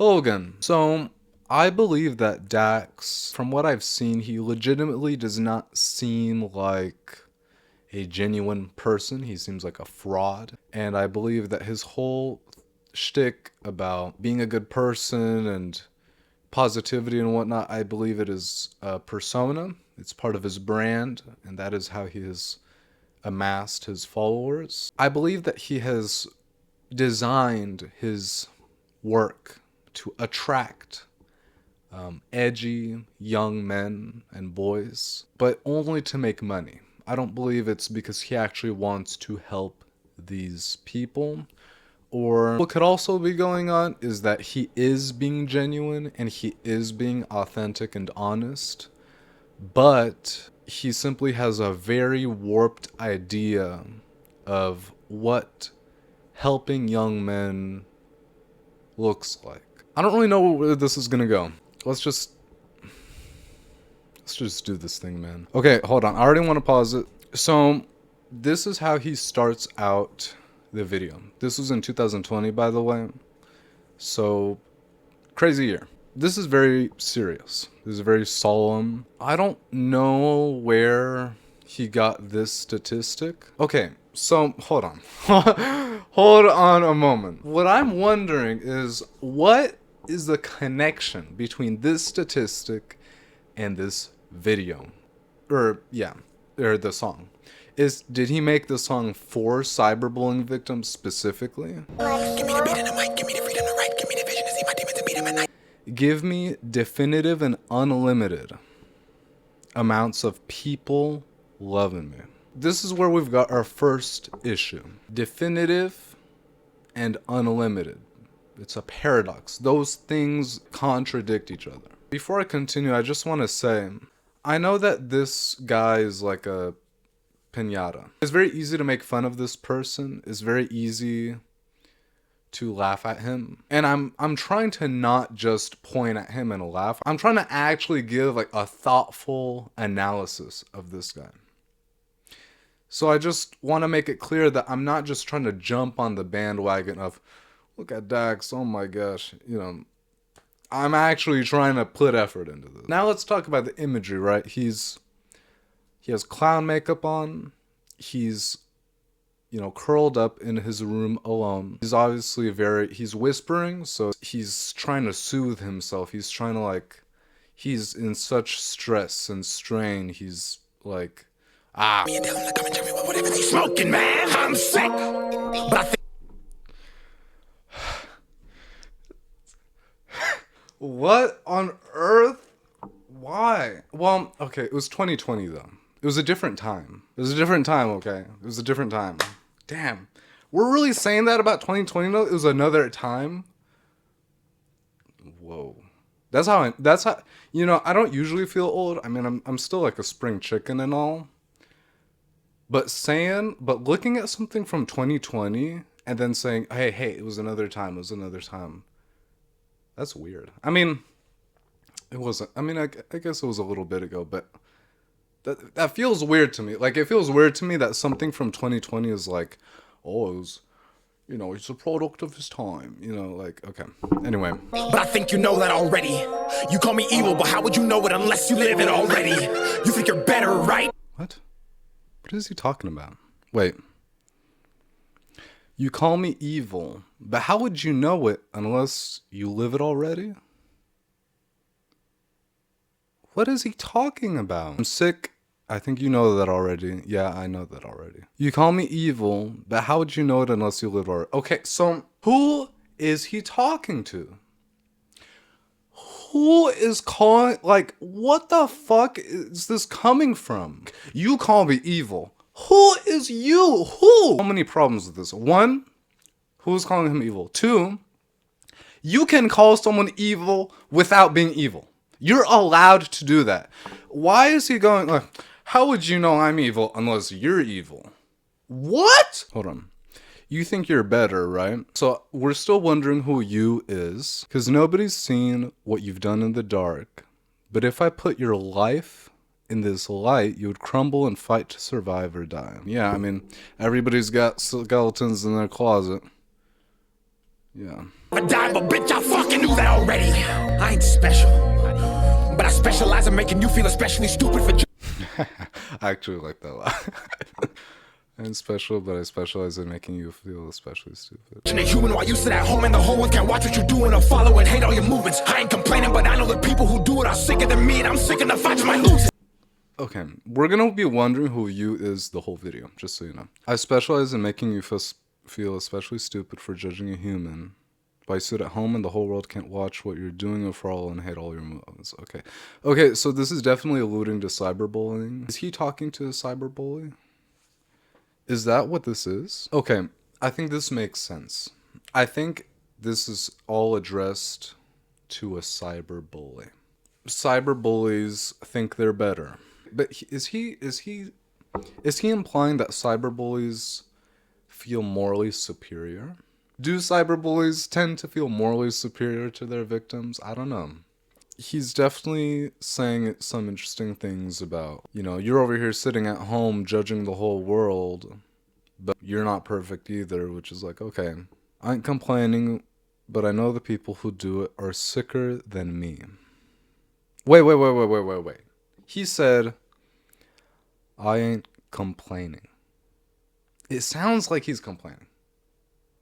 Hello again. So, I believe that Dax, from what I've seen, he legitimately does not seem like a genuine person. He seems like a fraud. And I believe that his whole shtick about being a good person and positivity and whatnot, I believe it is a persona. It's part of his brand, and that is how he has amassed his followers. I believe that he has designed his work to attract edgy young men and boys, but only to make money. I don't believe it's because he actually wants to help these people. Or what could also be going on is that he is being genuine and he is being authentic and honest, but he simply has a very warped idea of what helping young men looks like. I don't really know where this is gonna go. Let's just do this thing, man. Okay, hold on. I already want to pause it. So, this is how he starts out the video. This was in 2020, by the way. So, crazy year. This is very serious. This is very solemn. I don't know where he got this statistic. Okay, so hold on. Hold on a moment. What I'm wondering is, what is the connection between this statistic and this video? Or the song. Did he make the song for cyberbullying victims specifically? Give me the beat and the mic, give me the freedom to write, give me the vision to see my demons and meet them at night. Give me definitive and unlimited amounts of people loving me. This is where we've got our first issue. Definitive and unlimited. It's a paradox. Those things contradict each other. Before I continue, I just want to say, I know that this guy is like a piñata. It's very easy to make fun of this person. It's very easy to laugh at him. And I'm trying to not just point at him and laugh. I'm trying to actually give like a thoughtful analysis of this guy. So I just want to make it clear that I'm not just trying to jump on the bandwagon of, look at Dax, oh my gosh, I'm actually trying to put effort into this. Now let's talk about the imagery, right? He has clown makeup on. He's, curled up in his room alone. He's obviously he's whispering, so he's trying to soothe himself. He's trying to he's in such stress and strain. He's like, Me and tell them to come and tell me whatever they smoking, man. I'm sick. But I think what on earth? Why? Well, okay, it was 2020 though. It was a different time. It was a different time, okay? It was a different time. Damn. We're really saying that about 2020 though? It was another time? Whoa. That's how, I don't usually feel old. I mean, I'm still like a spring chicken and all. But looking at something from 2020 and then saying, hey, it was another time, it was another time. That's weird. I mean, it wasn't. I mean, I guess it was a little bit ago, but that feels weird to me. Like, it feels weird to me that something from 2020 is like, oh, it was, it's a product of his time. Okay. Anyway. But I think you know that already. You call me evil, but how would you know it unless you live it already? You think you're better, right? What? What is he talking about? Wait. You call me evil, but how would you know it unless you live it already? What is he talking about? I'm sick. I think you know that already. Yeah, I know that already. You call me evil, but how would you know it unless you live it already? Okay, so who is he talking to? Who is calling, what the fuck is this coming from? You call me evil. Who is you? Who? So many problems with this. One, who's calling him evil? Two, you can call someone evil without being evil. You're allowed to do that. Why is he going, how would you know I'm evil unless you're evil? What? Hold on. You think you're better, right? So we're still wondering who you is, because nobody's seen what you've done in the dark. But if I put your life in this light, you would crumble and fight to survive or die. Yeah, I mean, everybody's got skeletons in their closet. Yeah. I died, but bitch, I fucking knew that already. I ain't special, but I specialize in making you feel especially stupid for. I actually like that a lot. I'm special, but I specialize in making you feel especially stupid. A human while you sit at home and the whole world can't watch what you're doing or follow and hate all your movements. I ain't complaining, but I know the people who do it are sicker than me, and I'm sick enough I just might lose it. Okay, we're gonna be wondering who you is the whole video, just so you know. I specialize in making you feel especially stupid for judging a human. But I sit at home and the whole world can't watch what you're doing or follow and hate all your moves. Okay. Okay, so this is definitely alluding to cyberbullying. Is he talking to a cyberbully? Is that what this is? Okay, I think this makes sense. I think this is all addressed to a cyberbully. Cyberbullies think they're better. But is he implying that cyberbullies feel morally superior? Do cyberbullies tend to feel morally superior to their victims? I don't know. He's definitely saying some interesting things about, you know, you're over here sitting at home judging the whole world, but you're not perfect either, which is like, okay, I ain't complaining, but I know the people who do it are sicker than me. Wait. He said, I ain't complaining. It sounds like he's complaining.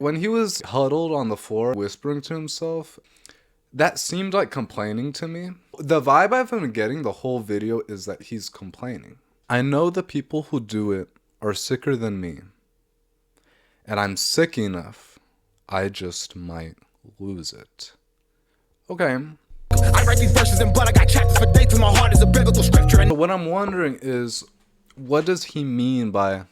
When he was huddled on the floor whispering to himself, that seemed like complaining to me. The vibe I've been getting the whole video is that he's complaining. I know the people who do it are sicker than me. And I'm sick enough, I just might lose it. Okay. I write these verses in blood, I got chapters for dates, and my heart is a biblical scripture. But what I'm wondering is, what does he mean by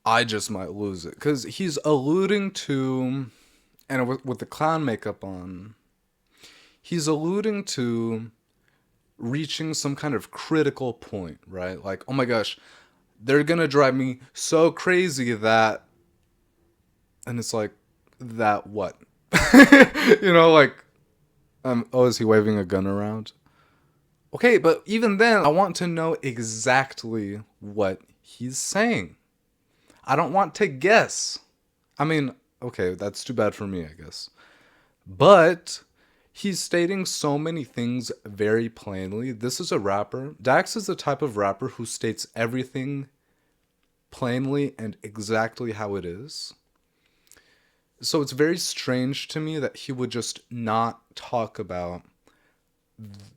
I just might lose it? Because he's alluding to, and with the clown makeup on, he's alluding to reaching some kind of critical point, right? Like, oh my gosh, they're gonna drive me so crazy that, and it's like, that what? You know, like, oh, is he waving a gun around? Okay, but even then, I want to know exactly what he's saying. I don't want to guess. I mean, okay, that's too bad for me, I guess. But he's stating so many things very plainly. This is a rapper. Dax is the type of rapper who states everything plainly and exactly how it is. So it's very strange to me that he would just not talk about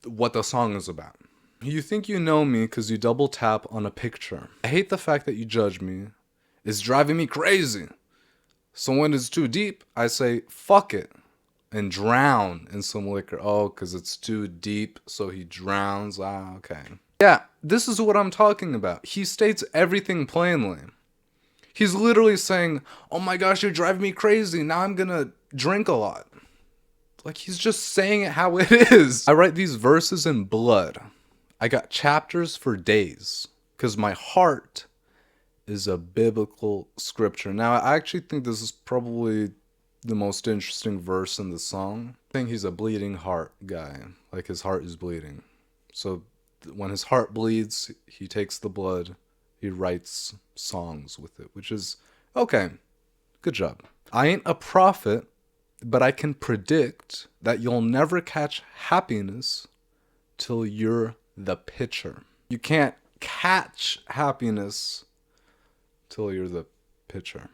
what the song is about. You think you know me because you double tap on a picture. I hate the fact that you judge me. It's driving me crazy. So when it's too deep, I say, fuck it, and drown in some liquor. Oh, because it's too deep, so he drowns. Ah, okay. Yeah, this is what I'm talking about. He states everything plainly. He's literally saying, oh my gosh, you're driving me crazy. Now I'm gonna drink a lot. Like, he's just saying it how it is. I write these verses in blood. I got chapters for days because my heart is a biblical scripture. Now, I actually think this is probably the most interesting verse in the song. I think he's a bleeding heart guy. Like, his heart is bleeding. So when his heart bleeds, he takes the blood, he writes songs with it, which is, okay, good job. I ain't a prophet, but I can predict that you'll never catch happiness till you're the pitcher. You can't catch happiness till you're the pitcher.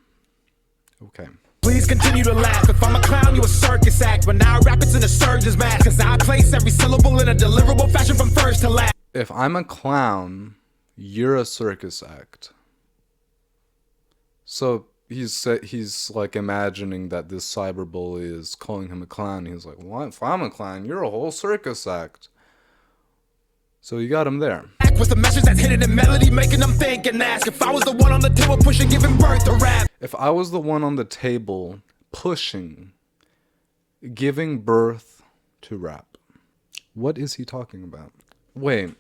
Okay. Please continue to laugh. If I'm a clown, you a circus act. But now I rap it's in a surgeon's mask. Cause I place every syllable in a deliverable fashion from first to last. If I'm a clown, you're a circus act. So he's like imagining that this cyberbully is calling him a clown. He's like, well, if I'm a clown, you're a whole circus act. So you got him there. Was the message that's hidden in melody, making them think and ask if I was the one on the table pushing, giving birth to rap. If I was the one on the table pushing, giving birth to rap. What is he talking about? Wait.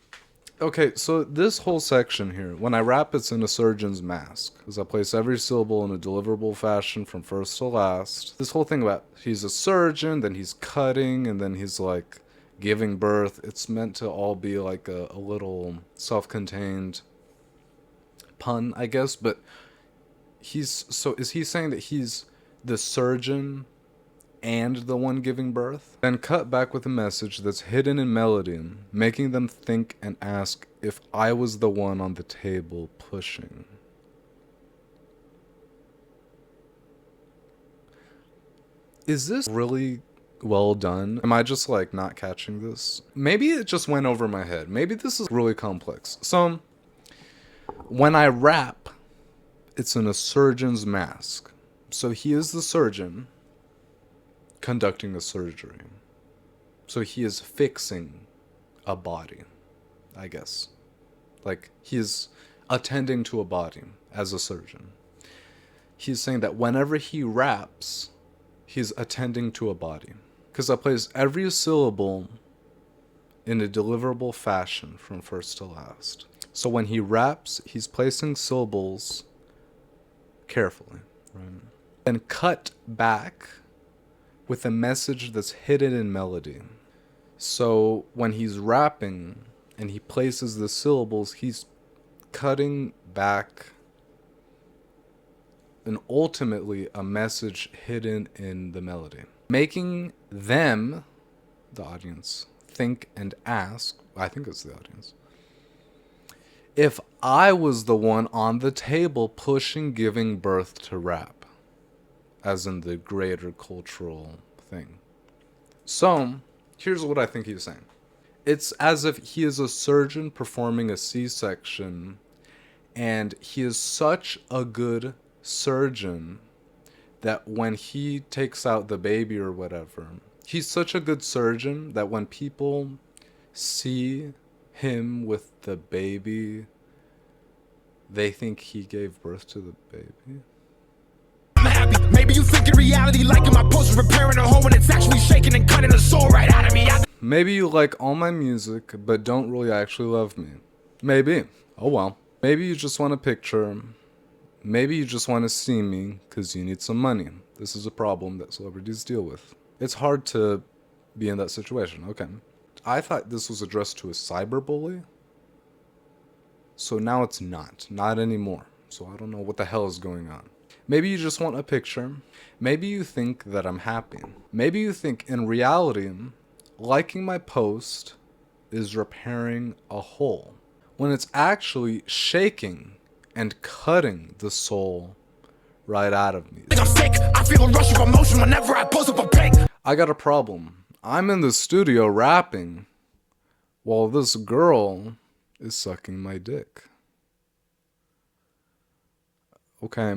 Okay, so this whole section here, when I rap, it's in a surgeon's mask, because I place every syllable in a deliverable fashion from first to last. This whole thing about he's a surgeon, then he's cutting, and then he's like giving birth. It's meant to all be like a little self-contained pun, I guess, but is he saying that he's the surgeon and the one giving birth. Then cut back with a message that's hidden in melody, making them think and ask if I was the one on the table pushing. Is this really well done? Am I just like not catching this? Maybe it just went over my head. Maybe this is really complex. So when I rap, it's in a surgeon's mask. So he is the surgeon conducting a surgery. So he is fixing a body, I guess. Like, he is attending to a body as a surgeon. He's saying that whenever he raps, he's attending to a body. Because I plays every syllable in a deliverable fashion from first to last. So when he raps, he's placing syllables carefully, right? And cut back with a message that's hidden in melody. So when he's rapping and he places the syllables, he's cutting back and ultimately a message hidden in the melody, making them, the audience, think and ask, I think it's the audience, if I was the one on the table pushing giving birth to rap, as in the greater cultural thing. So, here's what I think he's saying. It's as if he is a surgeon performing a C-section, and he is such a good surgeon that when he takes out the baby or whatever, he's such a good surgeon that when people see him with the baby, they think he gave birth to the baby. I'm happy. Maybe you think in reality, liking my post, repairing a hole when it's actually shaking and cutting the soul right out of me. Maybe you like all my music, but don't really actually love me. Maybe. Oh well. Maybe you just want a picture. Maybe you just want to see me because you need some money. This is a problem that celebrities deal with. It's hard to be in that situation. Okay. I thought this was addressed to a cyberbully. So now it's not. Not anymore. So I don't know what the hell is going on. Maybe you just want a picture. Maybe you think that I'm happy. Maybe you think in reality, liking my post is repairing a hole, when it's actually shaking and cutting the soul right out of me. I'm sick. I feel a rush of emotion whenever I post up a pic. I got a problem. I'm in the studio rapping while this girl is sucking my dick. Okay,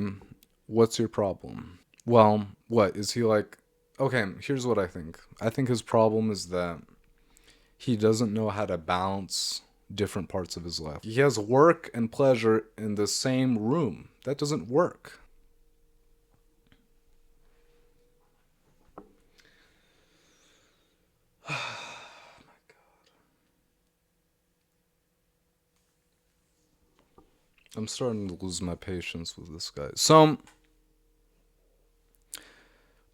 what's your problem? Well, what? Is he like... Okay, here's what I think. I think his problem is that he doesn't know how to balance different parts of his life. He has work and pleasure in the same room. That doesn't work. Oh my God. I'm starting to lose my patience with this guy. So,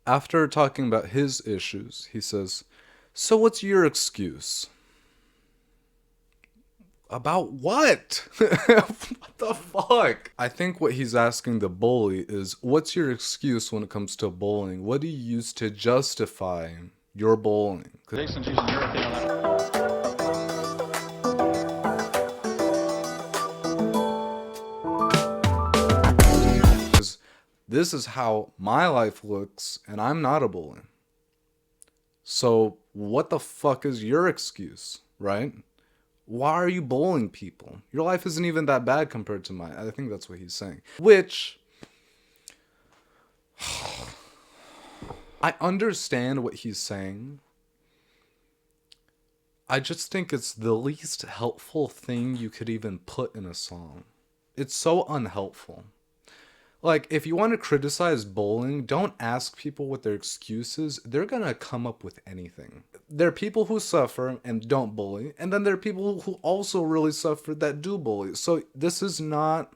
after talking about his issues, he says, so what's your excuse? About what? What the fuck? I think what he's asking the bully is, what's your excuse when it comes to bullying? What do you use to justify your bullying? Jason's using your opinion on that. This is how my life looks, and I'm not a bully. So what the fuck is your excuse, right? Why are you bullying people? Your life isn't even that bad compared to mine. I think that's what he's saying. Which, I understand what he's saying. I just think it's the least helpful thing you could even put in a song. It's so unhelpful. Like, if you want to criticize bullying, don't ask people what their excuse is. They're going to come up with anything. There are people who suffer and don't bully, and then there are people who also really suffer that do bully. So this is not...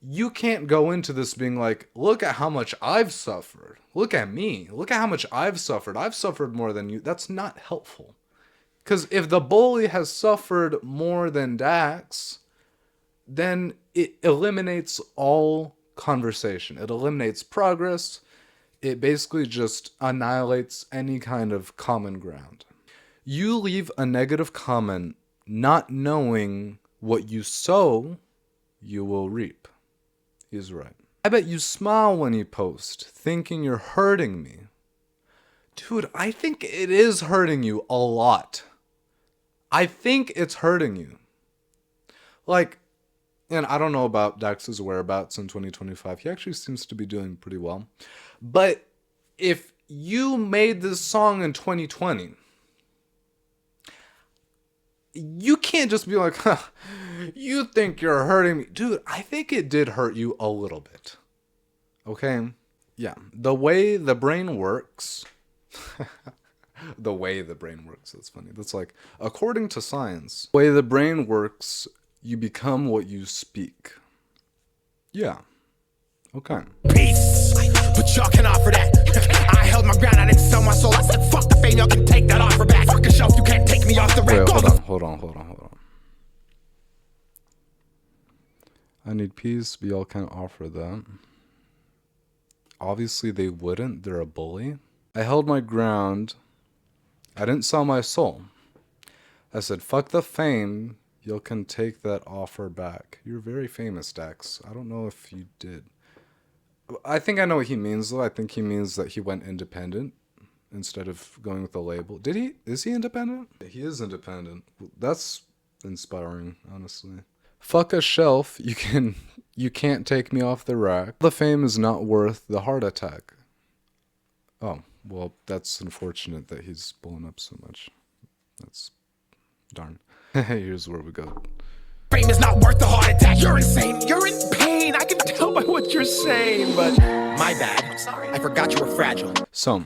You can't go into this being like, look at how much I've suffered. Look at me. Look at how much I've suffered. I've suffered more than you. That's not helpful. Because if the bully has suffered more than Dax, then it eliminates all conversation. It eliminates progress. It basically just annihilates any kind of common ground. You leave a negative comment not knowing what you sow, you will reap. He's right. I bet you smile when you post, thinking you're hurting me. Dude, I think it is hurting you a lot. I think it's hurting you. Like, and I don't know about Dax's whereabouts in 2025. He actually seems to be doing pretty well. But if you made this song in 2020, you can't just be like, huh, you think you're hurting me. Dude, I think it did hurt you a little bit. Okay? Yeah. The way the brain works. The way the brain works. That's funny. That's like, according to science, the way the brain works, you become what you speak. Yeah. Okay. Peace, but y'all can offer that. I held my ground, I didn't sell my soul. I said, fuck the fame, y'all can take that offer back. Fuck a shelf, you can't take me off the rack. Wait, hold on. I need peace, but y'all can't offer that. Obviously, they wouldn't. They're a bully. I held my ground. I didn't sell my soul. I said, fuck the fame. You can take that offer back. You're very famous, Dax. I don't know if you did. I think I know what he means, though. I think he means that he went independent instead of going with the label. Did he? Is he independent? He is independent. That's inspiring, honestly. Fuck a shelf. You can't take me off the rack. The fame is not worth the heart attack. Oh, well, that's unfortunate that he's blown up so much. That's darn. Here's where we go. Fame is not worth the heart attack. You're insane. You're in pain. I can tell by what you're saying, but my bad. I'm sorry. I forgot you were fragile. So,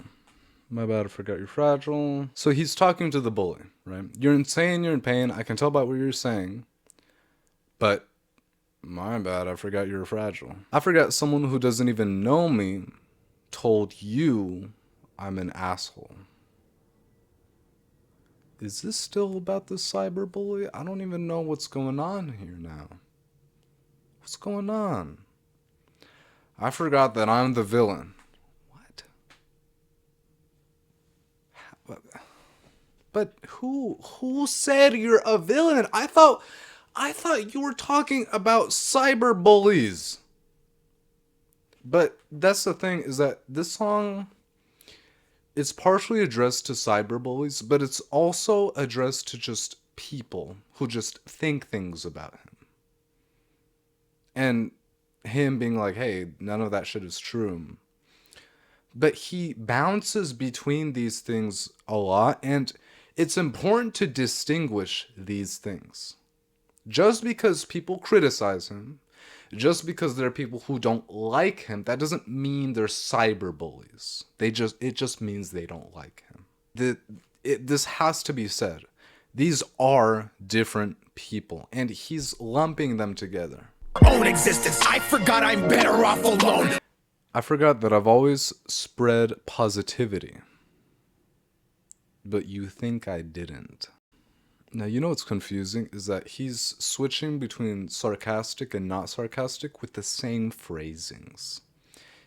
my bad, I forgot you're fragile. So he's talking to the bully, right? You're insane, you're in pain. I can tell by what you're saying. But, my bad, I forgot you were fragile. I forgot someone who doesn't even know me told you I'm an asshole. Is this still about the cyberbully? I don't even know what's going on here now. What's going on? I forgot that I'm the villain. What? But who said you're a villain? I thought you were talking about cyberbullies. But that's the thing, is that this song, it's partially addressed to cyberbullies, but it's also addressed to just people who just think things about him. And him being like, hey, none of that shit is true. But he bounces between these things a lot, and it's important to distinguish these things. Just because people criticize him, just because there are people who don't like him, that doesn't mean they're cyberbullies. It just means they don't like him. This has to be said. These are different people, and he's lumping them together. Own existence. I forgot I'm better off alone. I forgot that I've always spread positivity. But you think I didn't. Now, you know what's confusing is that he's switching between sarcastic and not sarcastic with the same phrasings.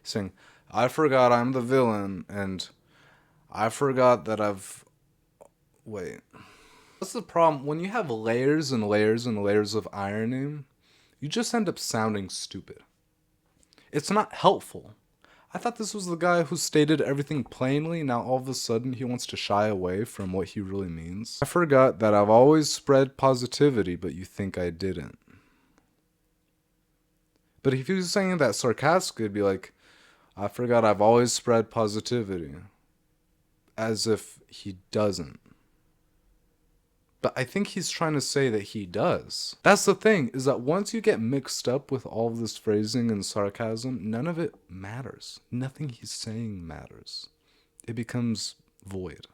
He's saying, I forgot I'm the villain, and I forgot that I've... Wait. What's the problem? When you have layers and layers and layers of irony, you just end up sounding stupid. It's not helpful. I thought this was the guy who stated everything plainly. Now all of a sudden he wants to shy away from what he really means. I forgot that I've always spread positivity, but you think I didn't. But if he was saying that sarcastically, it'd be like, I forgot I've always spread positivity. As if he doesn't. But I think he's trying to say that he does. That's the thing, is that once you get mixed up with all of this phrasing and sarcasm, none of it matters. Nothing he's saying matters. It becomes void.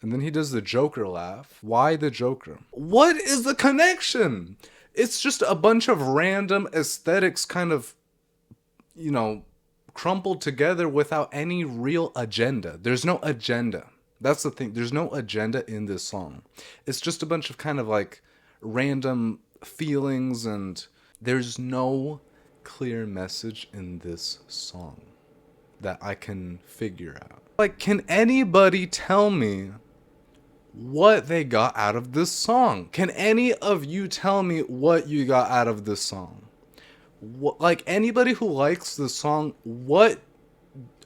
And then he does the Joker laugh. Why the Joker? What is the connection? It's just a bunch of random aesthetics kind of, crumpled together without any real agenda. There's no agenda. That's the thing. There's no agenda in this song. It's just a bunch of kind of like random feelings, and there's no clear message in this song. that I can figure out. Like, can anybody tell me what they got out of this song? Can any of you tell me what you got out of this song? Like, anybody who likes the song, what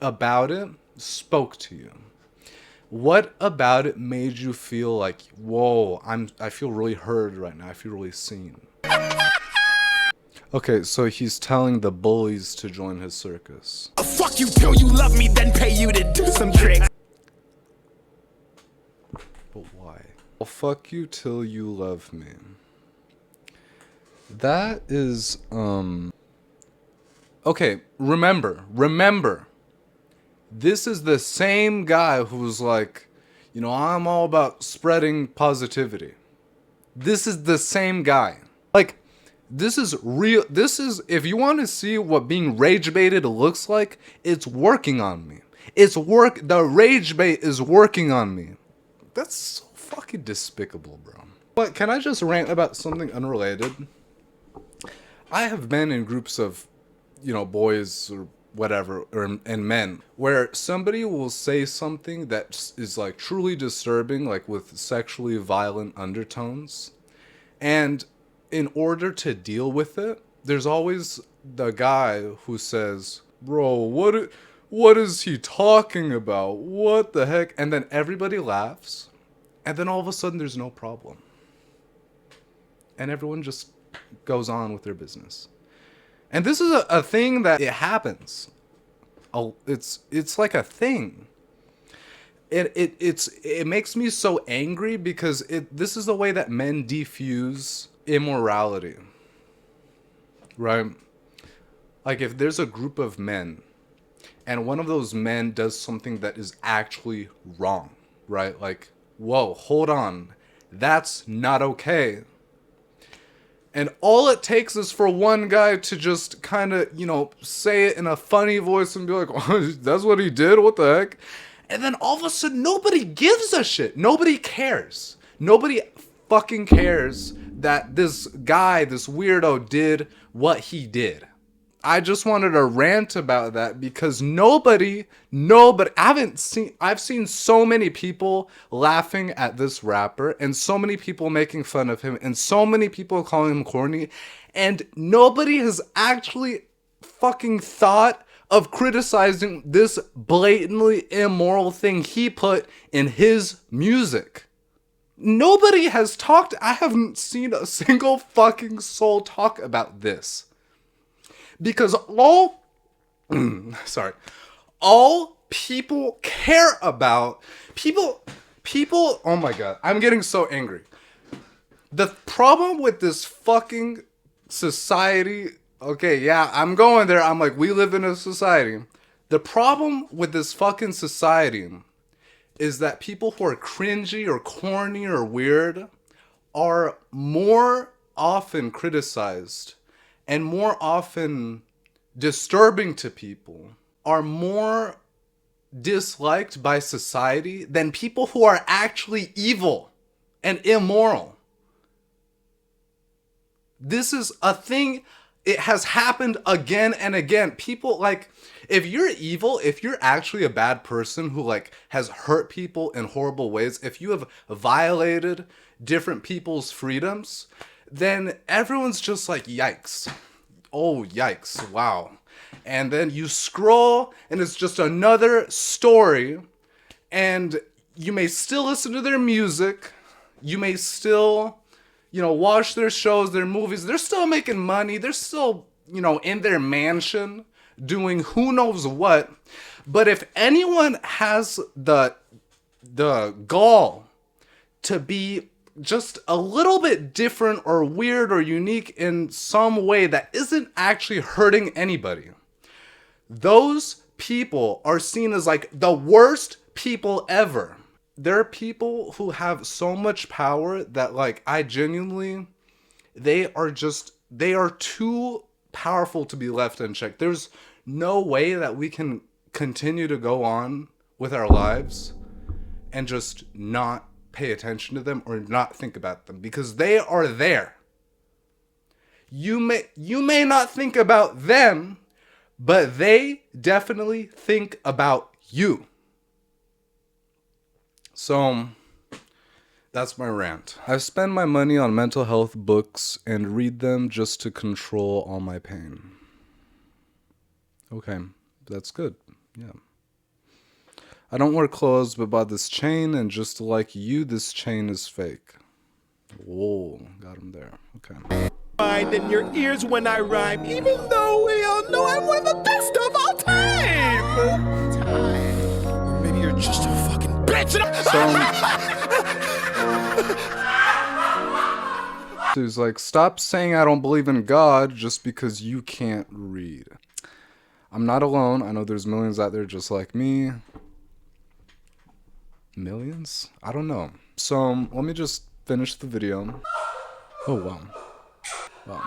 about it spoke to you? What about it made you feel like, whoa, I feel really heard right now. I feel really seen. Okay, so he's telling the bullies to join his circus. Fuck you till you love me, then pay you to do some tricks. But why? I'll fuck you till you love me. That is, okay, remember. This is the same guy who's like, you know, I'm all about spreading positivity. This is the same guy. Like, this is real. This is, if you want to see what being rage baited looks like, it's working on me. The rage bait is working on me. That's so fucking despicable, bro. But can I just rant about something unrelated? I have been in groups of, you know, boys or whatever, and men, where somebody will say something that is like truly disturbing, like with sexually violent undertones. And in order to deal with it, there's always the guy who says, bro, what is he talking about? What the heck? And then everybody laughs. And then all of a sudden there's no problem. And everyone just goes on with their business. And this is a thing that it happens. It's like a thing. It makes me so angry because this is the way that men defuse immorality. Right? Like, if there's a group of men and one of those men does something that is actually wrong, right? Like, whoa, hold on. That's not okay. And all it takes is for one guy to just kind of, you know, say it in a funny voice and be like, oh, that's what he did? What the heck? And then all of a sudden, nobody gives a shit. Nobody cares. Nobody fucking cares that this guy, this weirdo, did what he did. I just wanted to rant about that because I've seen so many people laughing at this rapper and so many people making fun of him and so many people calling him corny, and nobody has actually fucking thought of criticizing this blatantly immoral thing he put in his music. Nobody has talked. I haven't seen a single fucking soul talk about this. Because all people care about, oh my god, I'm getting so angry. The problem with this fucking society, okay, yeah, I'm going there, I'm like, we live in a society. The problem with this fucking society is that people who are cringy or corny or weird are more often criticized and more often disturbing to people, are more disliked by society than people who are actually evil and immoral. This is a thing. It has happened again and again. People, like, if you're evil, if you're actually a bad person who, like, has hurt people in horrible ways, if you have violated different people's freedoms, then everyone's just like, yikes. Oh, yikes. Wow. And then you scroll and it's just another story, and you may still listen to their music. You may still, you know, watch their shows, their movies. They're still making money. They're still, you know, in their mansion doing who knows what. But if anyone has the gall to be just a little bit different or weird or unique in some way that isn't actually hurting anybody, those people are seen as like the worst people ever. There are people who have so much power that, like, I genuinely, they are too powerful to be left unchecked. There's no way that we can continue to go on with our lives and just not pay attention to them or not think about them, because they are there. You may not think about them, But they definitely think about you. So that's my rant. I spend my money on mental health books and read them just to control all my pain. Okay, that's good. Yeah. I don't wear clothes but bought this chain, and just like you, this chain is fake. Whoa, got him there. Okay. Mind in your ears when I rhyme, even though we all know I'm one of the best of all time. Or maybe you're just a fucking bitch. So he's like, stop saying I don't believe in God just because you can't read. I'm not alone. I know there's millions out there just like me. Millions? I don't know. So let me just finish the video. Oh, wow. Wow.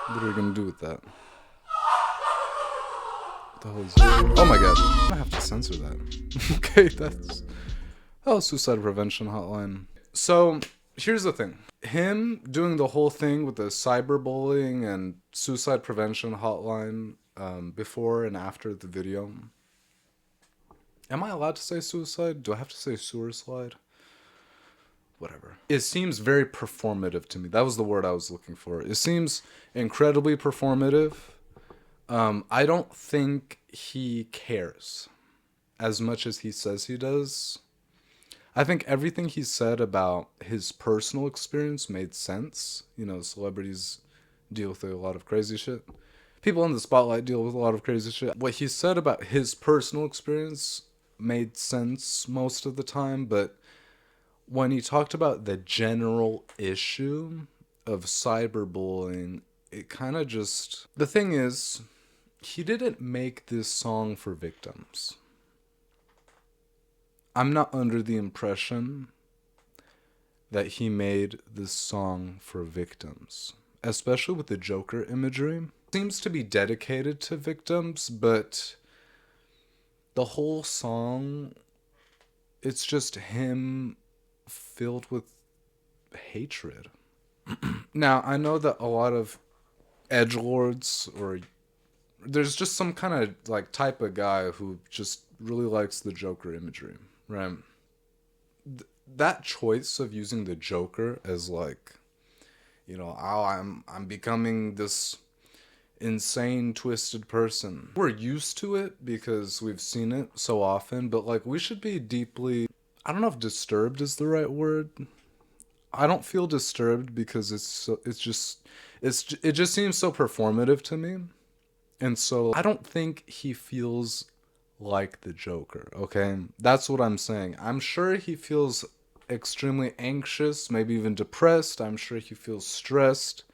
What are we going to do with that? What the hell is that? Oh my god. I have to censor that. Okay, that's... Oh, suicide prevention hotline. So, here's the thing. Him doing the whole thing with the cyberbullying and suicide prevention hotline before and after the video. Am I allowed to say suicide? Do I have to say sewer slide? Whatever. It seems very performative to me. That was the word I was looking for. It seems incredibly performative. I don't think he cares as much as he says he does. I think everything he said about his personal experience made sense. You know, celebrities deal with a lot of crazy shit. People in the spotlight deal with a lot of crazy shit. What he said about his personal experience made sense most of the time, but when he talked about the general issue of cyberbullying, it kind of just... The thing is, he didn't make this song for victims. I'm not under the impression that he made this song for victims, especially with the Joker imagery. It seems to be dedicated to victims, but the whole song, it's just him filled with hatred. Now, I know that a lot of edgelords, or there's just some kind of like type of guy who just really likes the Joker imagery, right? That choice of using the Joker as like, you know, oh, I'm becoming this insane twisted person. We're used to it because we've seen it so often, but like we should be deeply, I don't know if disturbed is the right word. I don't feel disturbed because it just seems so performative to me. And so I don't think he feels like the Joker, okay? That's what I'm saying. I'm sure he feels extremely anxious, maybe even depressed. I'm sure he feels stressed.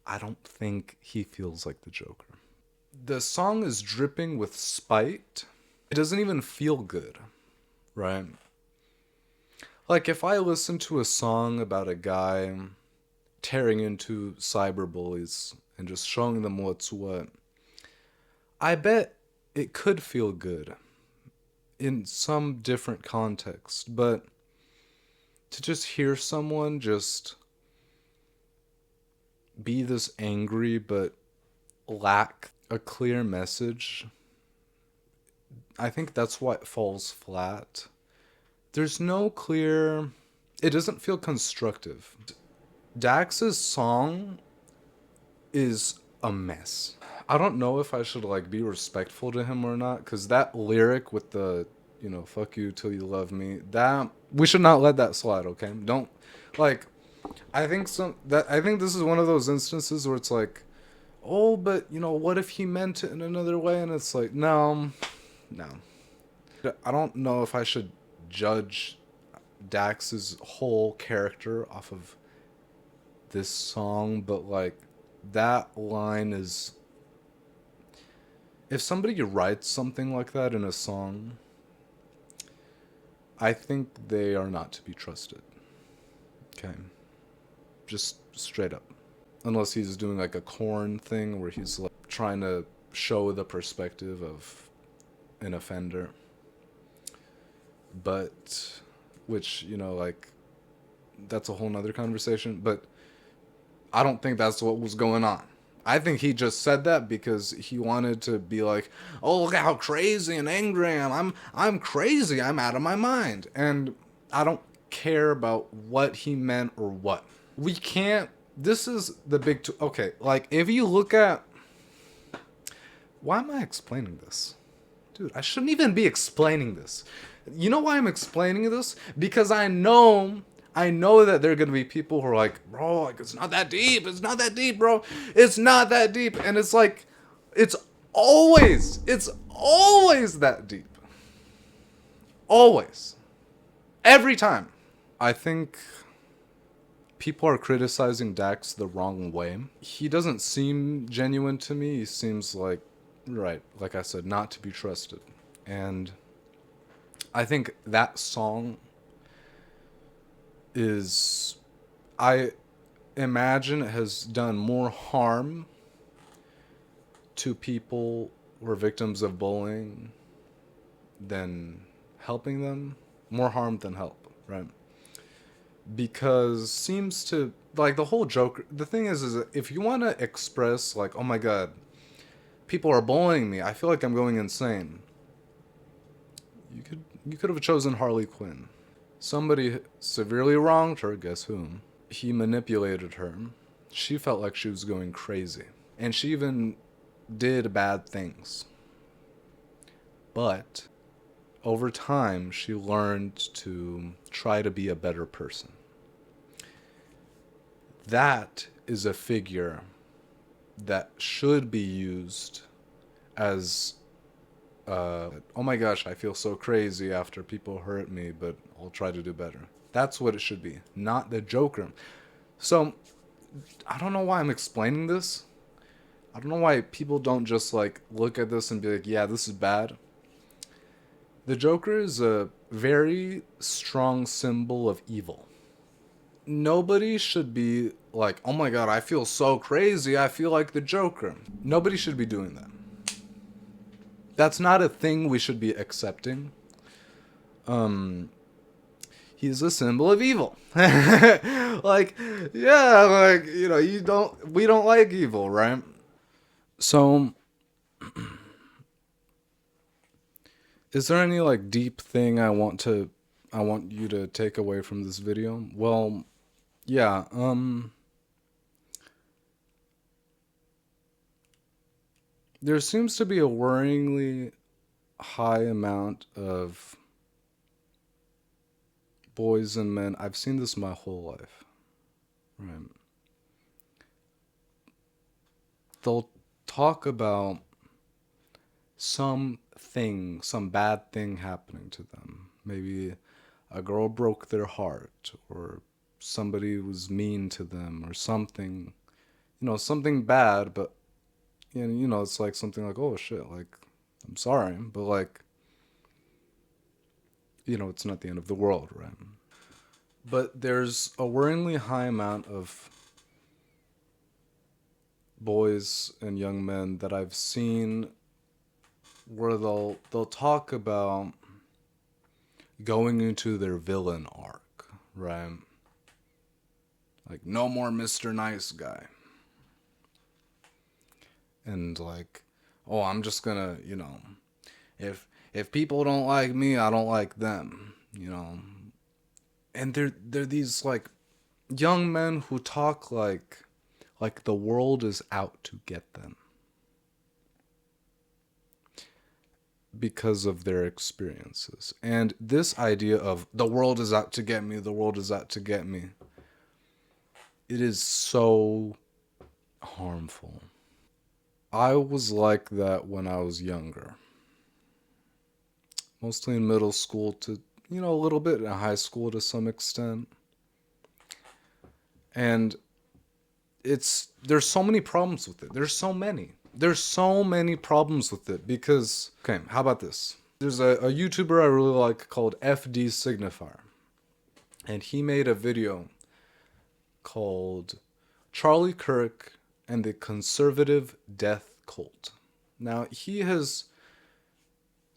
I don't think he feels like the Joker. The song is dripping with spite. It doesn't even feel good, right? Like if I listen to a song about a guy tearing into cyberbullies and just showing them what's what, I bet it could feel good in some different context, but to just hear someone just be this angry but lack a clear message, I think that's why it falls flat. There's no clear... It doesn't feel constructive. Dax's song is a mess. I don't know if I should like be respectful to him or not, because that lyric with the, you know, fuck you till you love me, that we should not let that slide, okay? Don't like... I think this is one of those instances where it's like, oh, but you know, what if he meant it in another way? And it's like, no. I don't know if I should judge Dax's whole character off of this song, but like that line is... If somebody writes something like that in a song, I think they are not to be trusted. Okay. Just straight up. Unless he's doing like a Korn thing where he's like trying to show the perspective of an offender. But, which, you know, like, that's a whole nother conversation. But I don't think that's what was going on. I think he just said that because he wanted to be like, "Oh, look at how crazy and angry I am. I'm crazy. I'm out of my mind." And I don't care about what he meant or what. We can't. This is the big. Okay, like if you look at. Why am I explaining this? Dude, I shouldn't even be explaining this. You know why I'm explaining this? Because I know that there are gonna be people who are like, bro, like it's not that deep. It's not that deep, bro. It's not that deep. And it's like, it's always that deep. Always. Every time. I think people are criticizing Dax the wrong way. He doesn't seem genuine to me. He seems like, right, like I said, not to be trusted. And I think that song is, I imagine, it has done more harm to people who are victims of bullying than helping them. More harm than help, right? Because seems to, like, the whole joke, the thing is that if you want to express like, oh my god, people are bullying me, I feel like I'm going insane, you could have chosen Harley Quinn. Somebody severely wronged her, guess whom? He manipulated her. She felt like she was going crazy, and she even did bad things. But over time, she learned to try to be a better person. That is a figure that should be used as, oh my gosh, I feel so crazy after people hurt me, but I'll try to do better. That's what it should be, not the Joker. So, I don't know why I'm explaining this. I don't know why people don't just like look at this and be like, yeah, this is bad. The Joker is a very strong symbol of evil. Nobody should be like, oh my god, I feel so crazy, I feel like the Joker. Nobody should be doing that. That's not a thing we should be accepting. He's a symbol of evil. Like, yeah, like, you know, we don't like evil, right? So, is there any like deep thing I want you to take away from this video? Well, yeah, there seems to be a worryingly high amount of boys and men. I've seen this my whole life, right? They'll talk about some bad thing happening to them. Maybe a girl broke their heart, or somebody was mean to them, or something, you know, something bad, but, you know, it's like something like, oh shit, like, I'm sorry, but like, you know, it's not the end of the world, right? But there's a worryingly high amount of boys and young men that I've seen where they'll talk about going into their villain arc, right? Like, no more Mr. Nice Guy. And like, oh, I'm just gonna, you know, if people don't like me, I don't like them, you know. And they're these like young men who talk like the world is out to get them because of their experiences. And this idea of the world is out to get me, the world is out to get me, it is so harmful. I was like that when I was younger. Mostly in middle school to, you know, a little bit in high school to some extent. And there's so many problems with it. There's so many problems with it because, okay, how about this? There's a YouTuber I really like called FD Signifier. And he made a video called Charlie Kirk and the Conservative Death Cult. Now, he has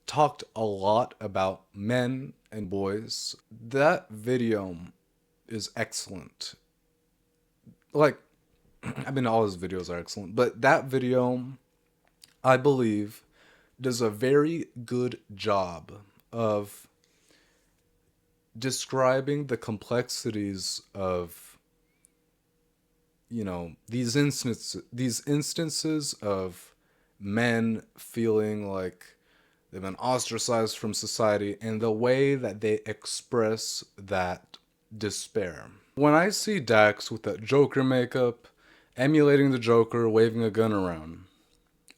talked a lot about men and boys. That video is excellent. Like, I mean, all his videos are excellent, but that video, I believe, does a very good job of describing the complexities of, you know, these instances of men feeling like they've been ostracized from society and the way that they express that despair. When I see Dax with that Joker makeup, emulating the Joker, waving a gun around,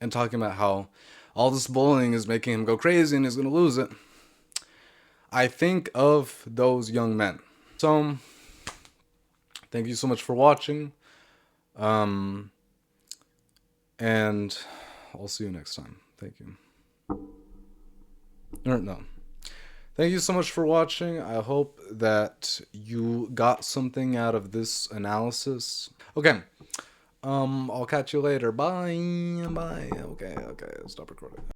and talking about how all this bullying is making him go crazy and he's gonna lose it, I think of those young men. So, thank you so much for watching. And I'll see you next time. Thank you. Or no. Thank you so much for watching. I hope that you got something out of this analysis. Okay. I'll catch you later. Bye. Bye. Okay. Stop recording.